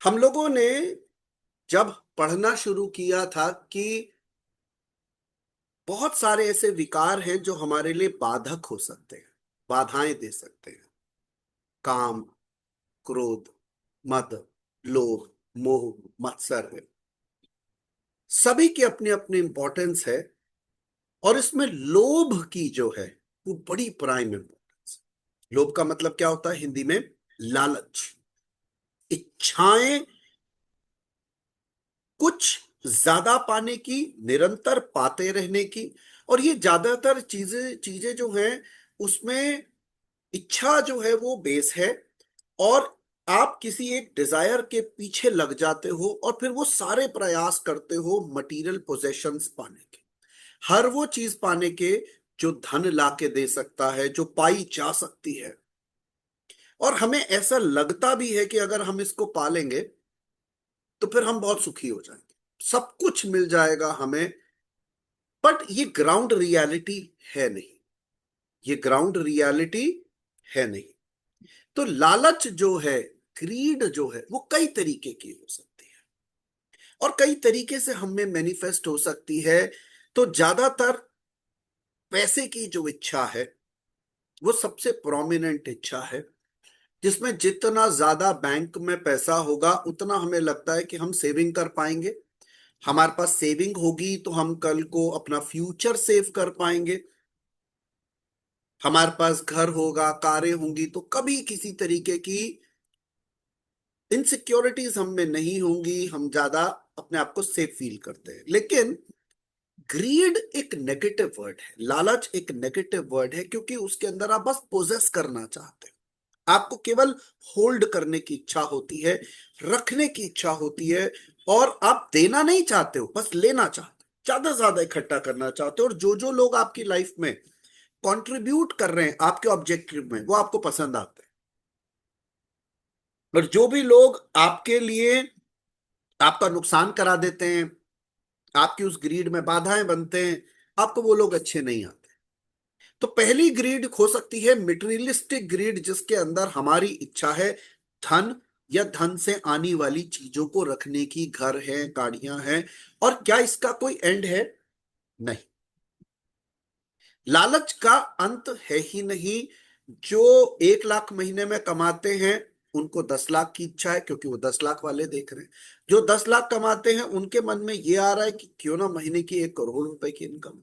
हम लोगों ने जब पढ़ना शुरू किया था कि बहुत सारे ऐसे विकार हैं जो हमारे लिए बाधक हो सकते हैं, बाधाएं दे सकते हैं। काम, क्रोध, मद, लोभ, मोह, मत्सर, सभी की अपनी अपनी इंपॉर्टेंस है। और इसमें लोभ की जो है वो बड़ी प्राइम इंपॉर्टेंस। लोभ का मतलब क्या होता है हिंदी में? लालच, इच्छाएं, कुछ ज्यादा पाने की, निरंतर पाते रहने की। और ये ज्यादातर चीजें चीजें जो हैं उसमें इच्छा जो है वो बेस है। और आप किसी एक डिजायर के पीछे लग जाते हो और फिर वो सारे प्रयास करते हो मटेरियल पोजेशंस पाने के, हर वो चीज पाने के जो धन लाके दे सकता है, जो पाई जा सकती है। और हमें ऐसा लगता भी है कि अगर हम इसको पालेंगे तो फिर हम बहुत सुखी हो जाएंगे, सब कुछ मिल जाएगा हमें। बट ये ग्राउंड रियलिटी है नहीं, ये ग्राउंड रियलिटी है नहीं। तो लालच जो है, ग्रीड जो है, वो कई तरीके की हो सकती है और कई तरीके से हम में मैनिफेस्ट हो सकती है। तो ज्यादातर पैसे की जो इच्छा है वो सबसे प्रोमिनेंट इच्छा है, जिसमें जितना ज्यादा बैंक में पैसा होगा उतना हमें लगता है कि हम सेविंग कर पाएंगे। हमारे पास सेविंग होगी तो हम कल को अपना फ्यूचर सेव कर पाएंगे। हमारे पास घर होगा, कारें होंगी, तो कभी किसी तरीके की इनसिक्योरिटीज हम में नहीं होंगी, हम ज्यादा अपने आप को सेफ फील करते हैं। लेकिन ग्रीड एक नेगेटिव वर्ड है, लालच एक नेगेटिव वर्ड है, क्योंकि उसके अंदर आप बस पोजेस करना चाहते हो, आपको केवल होल्ड करने की इच्छा होती है, रखने की इच्छा होती है। और आप देना नहीं चाहते हो, बस लेना चाहते हो, ज्यादा से ज्यादा इकट्ठा करना चाहते हो। और जो जो लोग आपकी लाइफ में कंट्रीब्यूट कर रहे हैं आपके ऑब्जेक्टिव में, वो आपको पसंद आते हैं। और जो भी लोग आपके लिए आपका नुकसान करा देते हैं, आपकी उस ग्रीड में बाधाएं बनते हैं, आपको वो लोग अच्छे नहीं आते। तो पहली ग्रीड हो सकती है मटेरियलिस्टिक ग्रीड, जिसके अंदर हमारी इच्छा है धन या धन से आने वाली चीजों को रखने की, घर है, गाड़ियां हैं। और क्या इसका कोई एंड है? नहीं। लालच का अंत है ही नहीं। जो 1 लाख महीने में कमाते हैं उनको 10 लाख की इच्छा है, क्योंकि वो 10 लाख वाले देख रहे हैं। जो 10 लाख कमाते हैं उनके मन में ये आ रहा है कि क्यों ना महीने की 1 करोड़ रुपए की इनकम हो।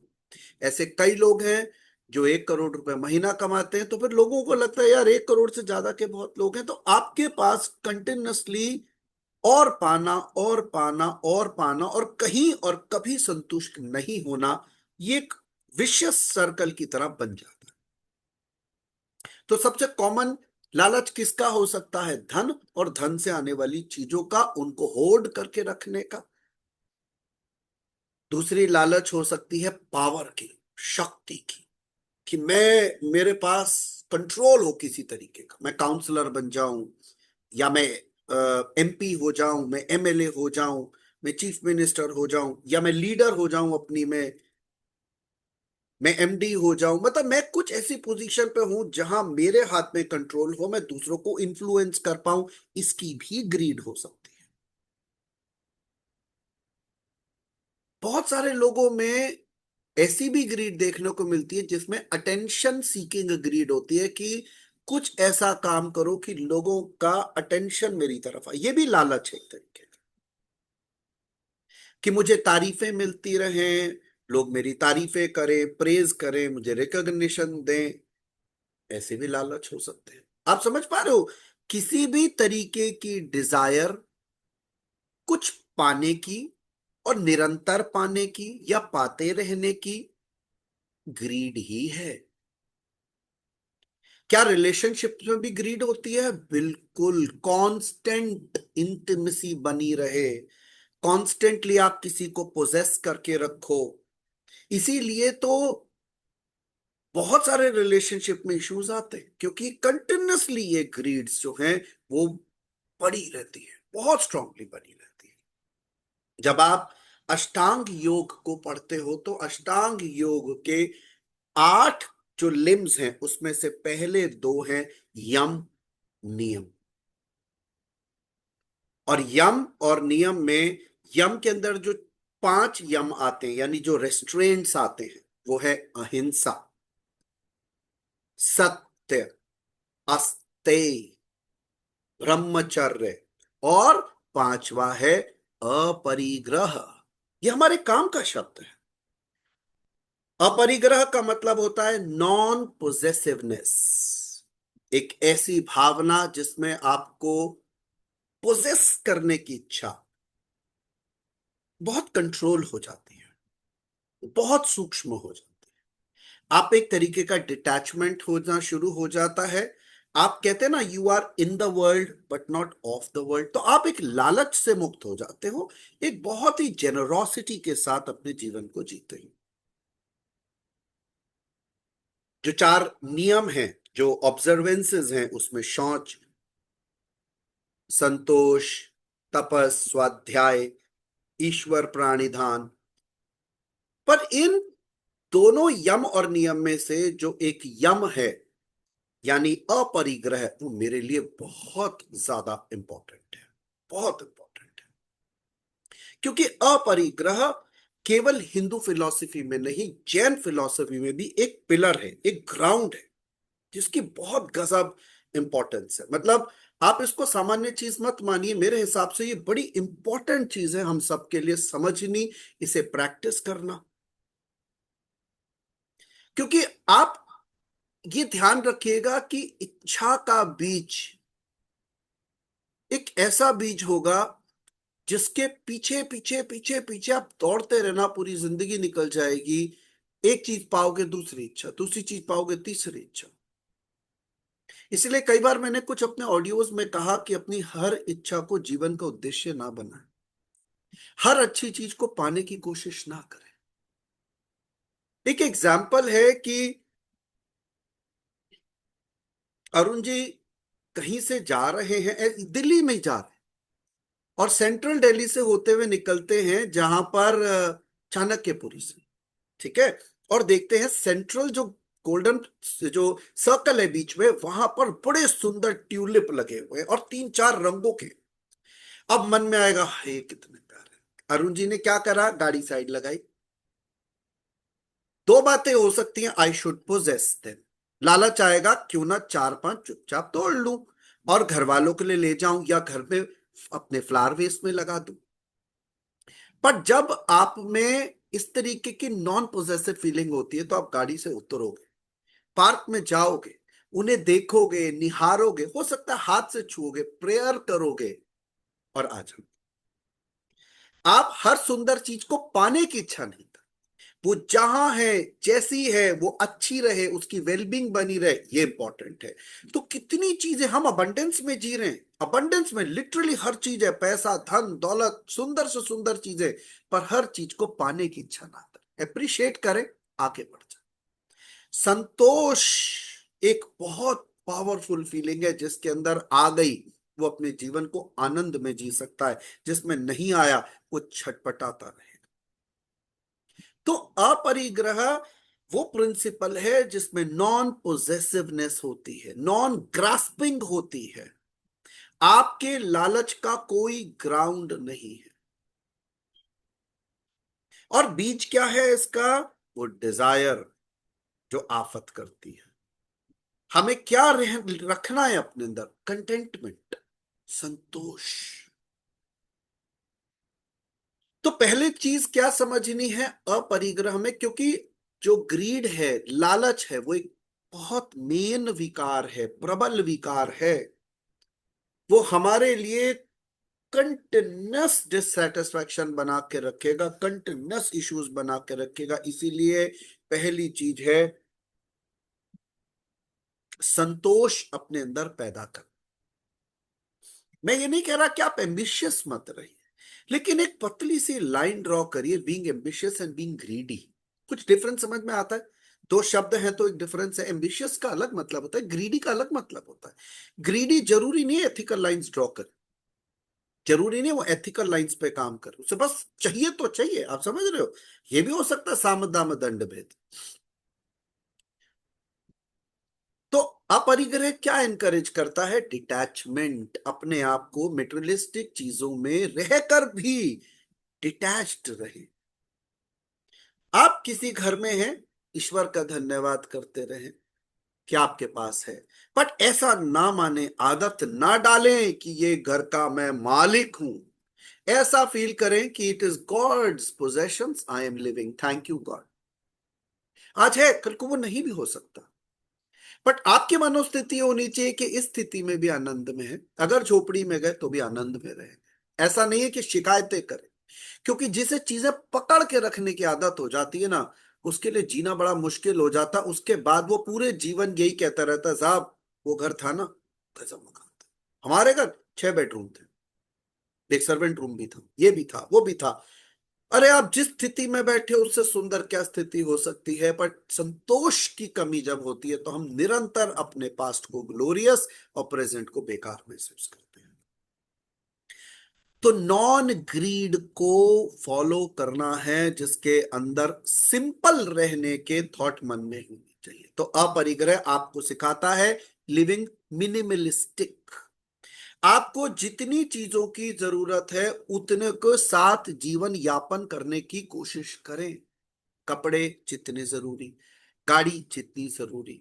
ऐसे कई लोग हैं जो 1 करोड़ रुपए महीना कमाते हैं, तो फिर लोगों को लगता है यार 1 करोड़ से ज्यादा के बहुत लोग हैं। तो आपके पास कंटिन्यूअसली और पाना और पाना और पाना और कहीं और कभी संतुष्ट नहीं होना, ये एक विशियस सर्कल की तरह बन जाता है। तो सबसे कॉमन लालच किसका हो सकता है? धन और धन से आने वाली चीजों का, उनको होर्ड करके रखने का। दूसरी लालच हो सकती है पावर की, शक्ति की, कि मैं, मेरे पास कंट्रोल हो किसी तरीके का, मैं काउंसलर बन जाऊं, या मैं एमपी हो जाऊं, मैं एमएलए हो जाऊं, मैं चीफ मिनिस्टर हो जाऊं, या मैं लीडर हो जाऊं अपनी में, मैं एमडी हो जाऊं। मतलब मैं कुछ ऐसी पोजीशन पे हूं जहां मेरे हाथ में कंट्रोल हो, मैं दूसरों को इन्फ्लुएंस कर पाऊं। इसकी भी ग्रीड हो सकती है। बहुत सारे लोगों में ऐसी भी ग्रीड देखने को मिलती है जिसमें अटेंशन सीकिंग ग्रीड होती है, कि कुछ ऐसा काम करो कि लोगों का अटेंशन मेरी तरफ आए। ये भी लालच है एक तरीके का, कि मुझे तारीफें मिलती रहें, लोग मेरी तारीफें करें, प्रेज करें, मुझे रिकॉग्निशन दें। ऐसे भी लालच हो सकते हैं। आप समझ पा रहे हो? किसी भी तरीके की डिजायर, कुछ पाने की और निरंतर पाने की या पाते रहने की, ग्रीड ही है। क्या रिलेशनशिप में भी ग्रीड होती है? बिल्कुल। कांस्टेंट इंटिमेसी बनी रहे, कॉन्स्टेंटली आप किसी को पोजेस करके रखो। इसीलिए तो बहुत सारे रिलेशनशिप में इश्यूज आते हैं, क्योंकि कंटिन्यूअसली ये ग्रीड्स जो हैं वो बड़ी रहती है, बहुत स्ट्रांगली बनी रहती है। जब आप अष्टांग योग को पढ़ते हो तो अष्टांग योग के 8 जो लिम्स हैं उसमें से पहले 2 हैं यम, नियम। और यम और नियम में, यम के अंदर जो 5 यम आते हैं, यानी जो रेस्ट्रेंट्स आते हैं, वो है अहिंसा, सत्य, अस्तेय, ब्रह्मचर्य, और पांचवा है अपरिग्रह। ये हमारे काम का शब्द है। अपरिग्रह का मतलब होता है नॉन पोजेसिवनेस, एक ऐसी भावना जिसमें आपको पोजेस करने की इच्छा बहुत कंट्रोल हो जाती है, बहुत सूक्ष्म हो जाती है। आप एक तरीके का डिटैचमेंट होना शुरू हो जाता है। आप कहते हैं ना, you are in the world but not of the world. तो आप एक लालच से मुक्त हो जाते हो, एक बहुत ही जेनरोसिटी के साथ अपने जीवन को जीते हो। जो 4 नियम हैं, जो ऑब्जर्वेंसेस हैं, उसमें शौच, संतोष, तपस, स्वाध्याय, ईश्वर प्राणिधान। पर इन दोनों यम और नियम में से जो एक यम है, यानी अपरिग्रह, वो मेरे लिए बहुत ज्यादा इंपॉर्टेंट है, बहुत इंपॉर्टेंट है। क्योंकि अपरिग्रह केवल हिंदू फिलॉसफी में नहीं, जैन फिलॉसफी में भी एक पिलर है, एक ग्राउंड है, जिसकी बहुत गजब इंपॉर्टेंस है। मतलब आप इसको सामान्य चीज मत मानिए, मेरे हिसाब से ये बड़ी इंपॉर्टेंट चीज है हम सबके लिए समझनी, इसे प्रैक्टिस करना। क्योंकि आप ये ध्यान रखिएगा कि इच्छा का बीज एक ऐसा बीज होगा जिसके पीछे पीछे पीछे पीछे आप दौड़ते रहना, पूरी जिंदगी निकल जाएगी। एक चीज पाओगे, दूसरी इच्छा, दूसरी चीज पाओगे, तीसरी इच्छा। इसलिए कई बार मैंने कुछ अपने ऑडियोज में कहा कि अपनी हर इच्छा को जीवन का उद्देश्य ना बनाए, हर अच्छी चीज को पाने की कोशिश ना करें। एक एग्जाम्पल है कि अरुण जी कहीं से जा रहे हैं, दिल्ली में ही जा रहे हैं, और सेंट्रल दिल्ली से होते हुए निकलते हैं जहां पर चाणक्यपुरी से, ठीक है, और देखते हैं सेंट्रल जो गोल्डन जो सर्कल है बीच में, वहां पर बड़े सुंदर ट्यूलिप लगे हुए हैं और 3-4 रंगों के। अब मन में आएगा, हे कितने प्यारे। अरुण जी ने क्या करा, गाड़ी साइड लगाई। दो बातें हो सकती हैं, आई शुड पोजेस देम। लालच आएगा, क्यों ना 4-5 चुपचाप तोड़ लूं और घर वालों के लिए ले जाऊं, या घर में अपने फ्लावर वेस्ट में लगा दूं। पर जब आप में इस तरीके की नॉन पोजेसिव फीलिंग होती है, तो आप गाड़ी से उतरोगे, पार्क में जाओगे, उन्हें देखोगे, निहारोगे, हो सकता है हाथ से छुओगे, प्रेयर करोगे, और आ जाओ। आप हर सुंदर चीज को पाने की इच्छा नहीं, वो जहां है, जैसी है, वो अच्छी रहे, उसकी वेलबींग बनी रहे, ये इंपॉर्टेंट है। तो कितनी चीजें हम अबंडेंस में जी रहे हैं, अबंडेंस में लिटरली हर चीज है, पैसा, धन, दौलत, सुंदर से सुंदर चीजें, पर हर चीज को पाने की इच्छा ना करें, अप्रिशिएट करें, आगे बढ़ जाए। संतोष एक बहुत पावरफुल फीलिंग है, जिसके अंदर आ गई वो अपने जीवन को आनंद में जी सकता है, जिसमें नहीं आया वो छटपटाता रहे। तो अपरिग्रह वो प्रिंसिपल है जिसमें नॉन पोजेसिवनेस होती है, नॉन ग्रास्पिंग होती है, आपके लालच का कोई ग्राउंड नहीं है। और बीज क्या है इसका, वो डिजायर, जो आफत करती है। हमें क्या रखना है अपने अंदर, कंटेंटमेंट, संतोष। तो पहले चीज क्या समझनी है अपरिग्रह में, क्योंकि जो ग्रीड है, लालच है, वो एक बहुत मेन विकार है, प्रबल विकार है। वो हमारे लिए कंटिन्यूस डिससेटिस्फैक्शन बना के रखेगा, कंटिन्यूस इश्यूज बना के रखेगा। इसीलिए पहली चीज है संतोष अपने अंदर पैदा कर। मैं ये नहीं कह रहा कि आप एम्बिशियस मत रहिए, लेकिन एक पतली सी लाइन ड्रॉ करिए, being ambitious and being greedy. कुछ डिफरेंस समझ में आता है? दो शब्द हैं तो एक डिफरेंस है। एम्बिशियस का अलग मतलब होता है, ग्रीडी का अलग मतलब होता है। ग्रीडी जरूरी नहीं है एथिकल लाइंस ड्रॉ कर, जरूरी नहीं वो एथिकल लाइंस पे काम करे, उसे बस चाहिए तो चाहिए, आप समझ रहे हो। ये भी हो सकता है साम दाम दंड भेद। तो अपरिग्रह क्या एनकरेज करता है? डिटैचमेंट, अपने आप को मेटेरियलिस्टिक चीजों में रहकर भी डिटैच्ड रहे। आप किसी घर में हैं, ईश्वर का धन्यवाद करते रहें कि आपके पास है, बट ऐसा ना माने, आदत ना डालें कि ये घर का मैं मालिक हूं। ऐसा फील करें कि it is God's possessions, I am living, thank you God. आज है, कल को वो नहीं भी हो सकता, बट आपकी मनोस्थिति होनी चाहिए कि इस स्थिति में भी आनंद में है, अगर झोपड़ी में गए तो भी आनंद में रहे। ऐसा नहीं है कि शिकायतें करें, क्योंकि जिसे चीजें पकड़ के रखने की आदत हो जाती है ना, उसके लिए जीना बड़ा मुश्किल हो जाता। उसके बाद वो पूरे जीवन यही कहता रहता है, साहब वो घर था ना, गजब मकान था। हमारे घर 6 बेडरूम थे, एक सर्वेंट रूम भी था, ये भी था, वो भी था। अरे आप जिस स्थिति में बैठे हो उससे सुंदर क्या स्थिति हो सकती है? बट संतोष की कमी जब होती है तो हम निरंतर अपने पास्ट को ग्लोरियस और प्रेजेंट को बेकार महसूस करते हैं। तो नॉन ग्रीड को फॉलो करना है, जिसके अंदर सिंपल रहने के थॉट मन में होनी चाहिए। तो अपरिग्रह आपको सिखाता है लिविंग मिनिमलिस्टिक। आपको जितनी चीजों की जरूरत है उतने को साथ जीवन यापन करने की कोशिश करें। कपड़े जितने जरूरी, गाड़ी जितनी जरूरी,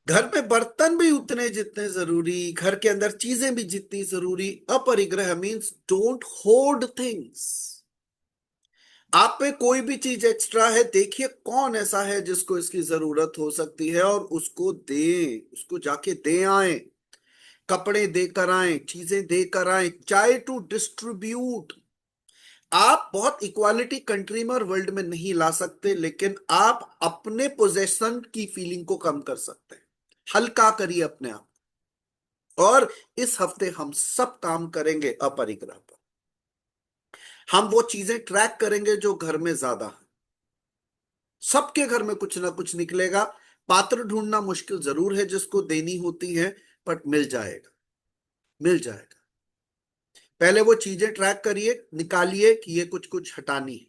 घर में बर्तन भी उतने जितने जरूरी, घर के अंदर चीजें भी जितनी जरूरी। अपरिग्रह मीन्स डोंट होर्ड थिंग्स। आप पे कोई भी चीज एक्स्ट्रा है, देखिए कौन ऐसा है जिसको इसकी जरूरत हो सकती है और उसको दे, उसको जाके दे आए। कपड़े देकर आए, चीजें देकर आए, चाहे टू डिस्ट्रीब्यूट। आप बहुत इक्वालिटी कंट्री में और वर्ल्ड में नहीं ला सकते, लेकिन आप अपने पोजेशन की फीलिंग को कम कर सकते हैं। हल्का करिए अपने आप। और इस हफ्ते हम सब काम करेंगे अपरिग्रह पर। हम वो चीजें ट्रैक करेंगे जो घर में ज्यादा है। सबके घर में कुछ ना कुछ निकलेगा। पात्र ढूंढना मुश्किल जरूर है जिसको देनी होती है, बट मिल जाएगा, मिल जाएगा। पहले वो चीजें ट्रैक करिए, निकालिए कि ये कुछ कुछ हटानी है।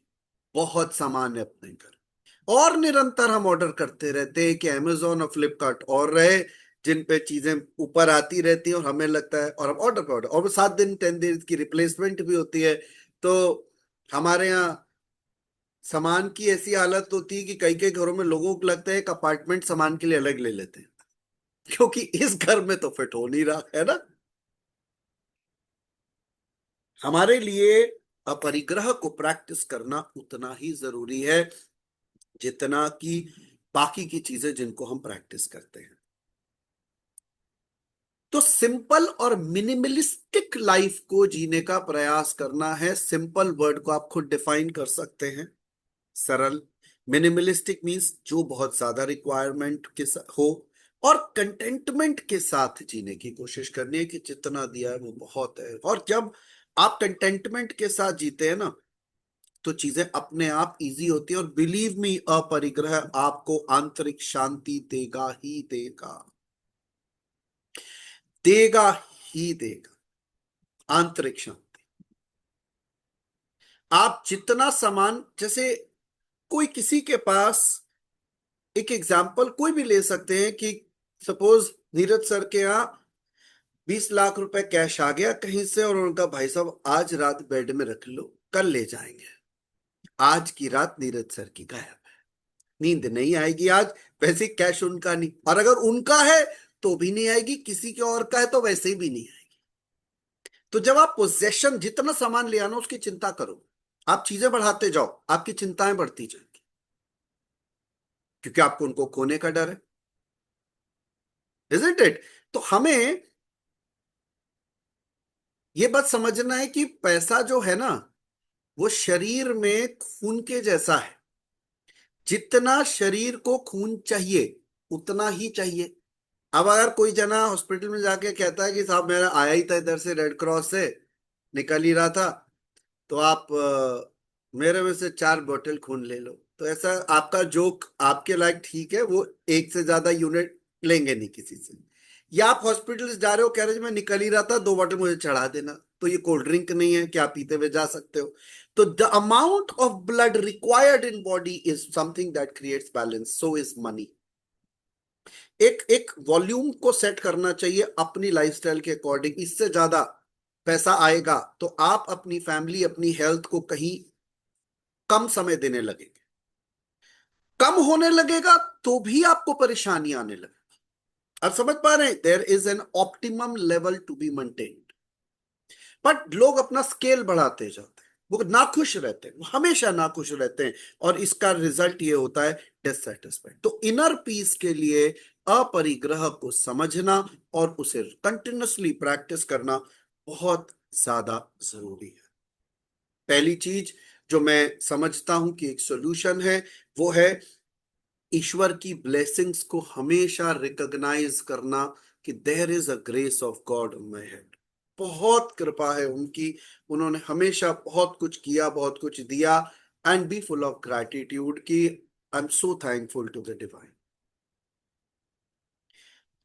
बहुत सामान है अपने घर। और निरंतर हम ऑर्डर करते रहते हैं कि अमेजोन और फ्लिपकार्ट और रहे, जिन पे चीजें ऊपर आती रहती हैं और हमें लगता है, और हम ऑर्डर पे ऑर्डर, और वो 7 दिन 10 दिन की रिप्लेसमेंट भी होती है। तो हमारे यहाँ सामान की ऐसी हालत होती है कि कई कई घरों में लोगों को लगता है एक अपार्टमेंट सामान के लिए अलग ले लेते हैं, क्योंकि इस घर में तो फिट हो नहीं रहा है ना। हमारे लिए अपरिग्रह को प्रैक्टिस करना उतना ही जरूरी है जितना कि बाकी की चीजें जिनको हम प्रैक्टिस करते हैं। तो सिंपल और मिनिमलिस्टिक लाइफ को जीने का प्रयास करना है। सिंपल वर्ड को आप खुद डिफाइन कर सकते हैं, सरल। मिनिमलिस्टिक मींस जो बहुत ज्यादा रिक्वायरमेंट के हो, और कंटेंटमेंट के साथ जीने की कोशिश करनी है कि जितना दिया है वो बहुत है। और जब आप कंटेंटमेंट के साथ जीते हैं ना, तो चीजें अपने आप इजी होती है। और बिलीव मी, अपरिग्रह आपको आंतरिक शांति देगा ही देगा, देगा ही देगा। आंतरिक शांति। आप जितना सामान, जैसे कोई किसी के पास, एक एग्जाम्पल कोई भी ले सकते हैं कि सपोज नीरज सर के यहाँ 20 लाख रुपए कैश आ गया कहीं से, और उनका, भाई साहब आज रात बेड में रख लो, कल ले जाएंगे। आज की रात नीरज सर की गायब है, नींद नहीं आएगी आज। वैसे कैश उनका नहीं, और अगर उनका है तो भी नहीं आएगी, किसी के और का है तो वैसे ही भी नहीं आएगी। तो जब आप पोजेशन, जितना सामान ले आना उसकी चिंता करो, आप चीजें बढ़ाते जाओ, आपकी चिंताएं बढ़ती जाएंगी, क्योंकि आपको उनको खोने का डर है। Isn't it? तो हमें ये बात समझना है कि पैसा जो है ना, वो शरीर में खून के जैसा है। जितना शरीर को खून चाहिए उतना ही चाहिए। अब अगर कोई जना हॉस्पिटल में जाके कहता है कि साहब मेरा आया ही था इधर से, रेड क्रॉस से निकल ही रहा था, तो आप मेरे में से 4 बोतल खून ले लो, तो ऐसा आपका जोक आपके लायक ठीक है, वो एक से ज्यादा यूनिट लेंगे नहीं किसी से। या आप हॉस्पिटल से जा रहे हो, कह रहे हो मैं निकल ही रहा था, 2 बोतल मुझे चढ़ा देना, तो ये कोल्ड ड्रिंक नहीं है कि आप पीते हुए जा सकते हो। तो the amount of blood required in body is something that creates balance, so is money. एक एक वॉल्यूम को सेट करना चाहिए अपनी लाइफस्टाइल के अकॉर्डिंग। इससे ज्यादा पैसा आएगा तो आप अपनी फैमिली, अपनी हेल्थ को कहीं कम समय देने लगेंगे। कम होने लगेगा तो भी आपको परेशानी आने लगेगी। आप समझ पा रहे हैं? There is an optimum level to be maintained. But लोग अपना स्केल बढ़ाते जाते हैं, वो नाखुश रहते हैं, वो हमेशा नाखुश रहते हैं, और इसका रिजल्ट ये होता है डिससेटिस्फाइड। तो इनर पीस के लिए अपरिग्रह को समझना और उसे कंटिन्यूअसली प्रैक्टिस करना बहुत ज्यादा जरूरी है। पहली चीज जो मैं समझता हूं कि एक सॉल्यूशन है, वो है ईश्वर की ब्लेसिंग्स को हमेशा रिकॉग्नाइज करना कि there is a grace of God on my head. बहुत कृपा है उनकी, उन्होंने हमेशा बहुत कुछ किया, बहुत कुछ दिया। And be full of gratitude कि I am so thankful to the divine.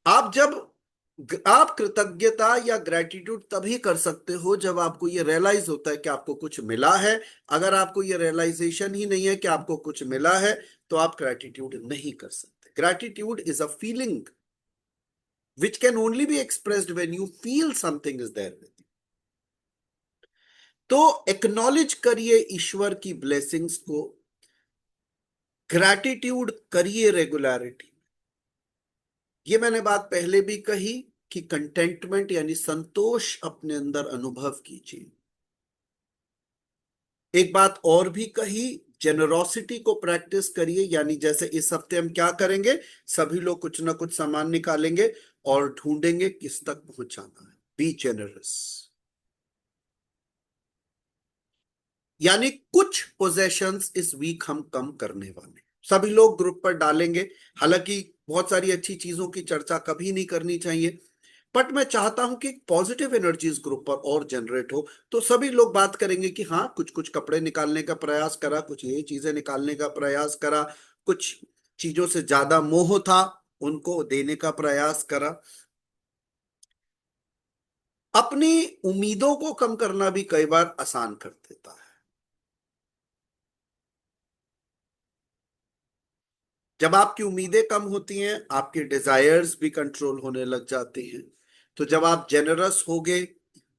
आप जब आप कृतज्ञता या ग्रैटिट्यूड तभी कर सकते हो जब आपको ये रियलाइज होता है कि आपको कुछ मिला है। अगर आपको ये रियलाइजेशन ही नहीं है कि आपको कुछ मिला है, तो आप ग्रैटिट्यूड नहीं कर सकते। Gratitude is a feeling which can only be expressed when you feel something is there with you. तो एक्नॉलेज करिए ईश्वर की ब्लेसिंग्स को, ग्रैटिट्यूड करिए रेगुलरिटी। ये मैंने बात पहले भी कही कि कंटेंटमेंट यानी संतोष अपने अंदर अनुभव कीजिए। एक बात और भी कही, जेनरोसिटी को प्रैक्टिस करिए। यानी जैसे इस हफ्ते हम क्या करेंगे, सभी लोग कुछ ना कुछ सामान निकालेंगे और ढूंढेंगे किस तक पहुंचाना है। Be generous. यानी कुछ पोजेशंस इस वीक हम कम करने वाले, सभी लोग ग्रुप पर डालेंगे। हालांकि बहुत सारी अच्छी चीजों की चर्चा कभी नहीं करनी चाहिए, बट मैं चाहता हूं कि पॉजिटिव एनर्जीज ग्रुप पर और जनरेट हो। तो सभी लोग बात करेंगे कि हाँ, कुछ कुछ कपड़े निकालने का प्रयास करा, कुछ ये चीजें निकालने का प्रयास करा, कुछ चीजों से ज्यादा मोह था उनको देने का प्रयास करा। अपनी उम्मीदों को कम करना भी कई बार आसान कर देता है। जब आपकी उम्मीदें कम होती हैं, आपके डिजायर्स भी कंट्रोल होने लग जाती हैं। तो जब आप जेनरस होगे,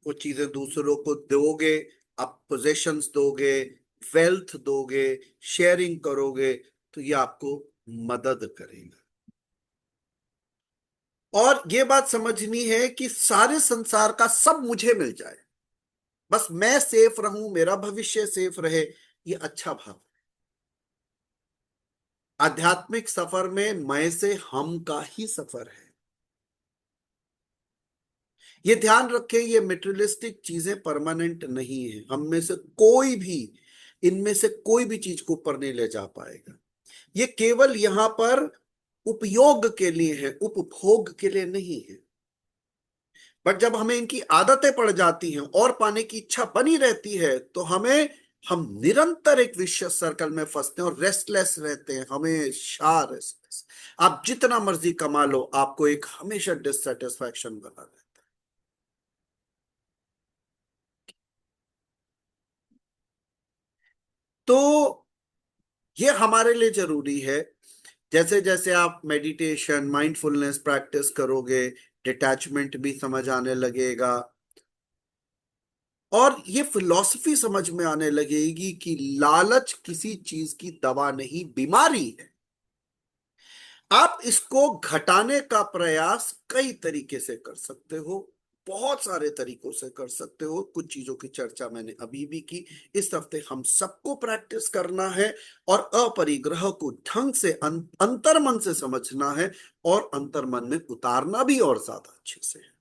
वो चीजें दूसरों को दोगे, आप पोजेशंस दोगे, वेल्थ दोगे, शेयरिंग करोगे, तो ये आपको मदद करेगा। और ये बात समझनी है कि सारे संसार का सब मुझे मिल जाए, बस मैं सेफ रहूं, मेरा भविष्य सेफ रहे, ये अच्छा भाव। आध्यात्मिक सफर में मैं से हम का ही सफर है। ये ध्यान रखें, ये मेटेरियलिस्टिक चीजें परमानेंट नहीं है। हम में से कोई भी, इनमें से कोई भी चीज को ऊपर नहीं ले जा पाएगा। ये केवल यहां पर उपयोग के लिए है, उपभोग के लिए नहीं है। बट जब हमें इनकी आदतें पड़ जाती हैं और पाने की इच्छा बनी रहती है, तो हम निरंतर एक विशियस सर्कल में फंसते हैं और रेस्टलेस रहते हैं, हमेशा रेस्टलेस। आप जितना मर्जी कमा लो, आपको एक हमेशा डिससेटिस्फैक्शन बना रहता है। तो ये हमारे लिए जरूरी है। जैसे जैसे आप मेडिटेशन, माइंडफुलनेस प्रैक्टिस करोगे, डिटैचमेंट भी समझ आने लगेगा, और ये फिलॉसफी समझ में आने लगेगी कि लालच किसी चीज की दवा नहीं, बीमारी है। आप इसको घटाने का प्रयास कई तरीके से कर सकते हो, बहुत सारे तरीकों से कर सकते हो। कुछ चीजों की चर्चा मैंने अभी भी की। इस हफ्ते हम सबको प्रैक्टिस करना है और अपरिग्रह को ढंग से अंतर्मन से समझना है, और अंतर्मन में उतारना भी और ज्यादा अच्छे से है।